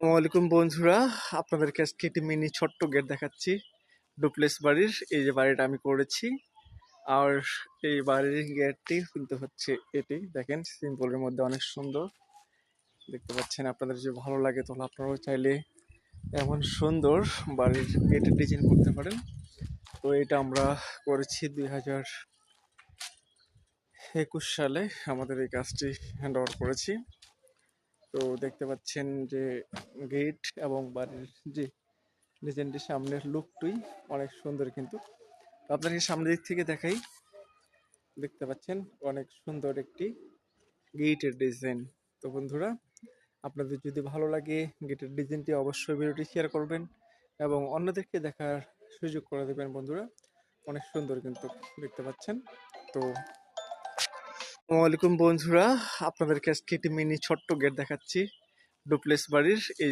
আসসালামাইকুম বন্ধুরা, আপনাদেরকে আজকে একটি মিনি ছোট্ট গেট দেখাচ্ছি ডুপ্লেক্স বাড়ির। এই যে বাড়িটা আমি করেছি, আর এই বাড়ির গেটটি কিন্তু হচ্ছে এটি। দেখেন, সিম্পলের মধ্যে অনেক সুন্দর দেখতে পাচ্ছেন। আপনাদের যদি ভালো লাগে তাহলে আপনারাও চাইলে এমন সুন্দর বাড়ির গেটের ডিজাইন করতে পারেন। তো এটা আমরা করেছি 2021 সালে আমাদের এই কাজটি হ্যান্ড ওভার করেছি। তো দেখতে পাচ্ছেন যে গেট এবং বাড়ির যে ডিজাইনটি, সামনের লুকটি অনেক সুন্দর। কিন্তু আপনাকে সামনের দিক থেকে দেখাই, দেখতে পাচ্ছেন অনেক সুন্দর একটি গেটের ডিজাইন। তো বন্ধুরা, আপনাদের যদি ভালো লাগে গেটের ডিজাইনটি, অবশ্যই ভিডিওটি শেয়ার করবেন এবং অন্যদেরকে দেখার সুযোগ করে দেবেন। বন্ধুরা, অনেক সুন্দর কিন্তু দেখতে পাচ্ছেন। তো আসসালামু আলাইকুম বন্ধুরা, আপনাদেরকে আজকে একটি মিনি ছোট্ট গেট দেখাচ্ছি ডুপ্লেক্স বাড়ির। এই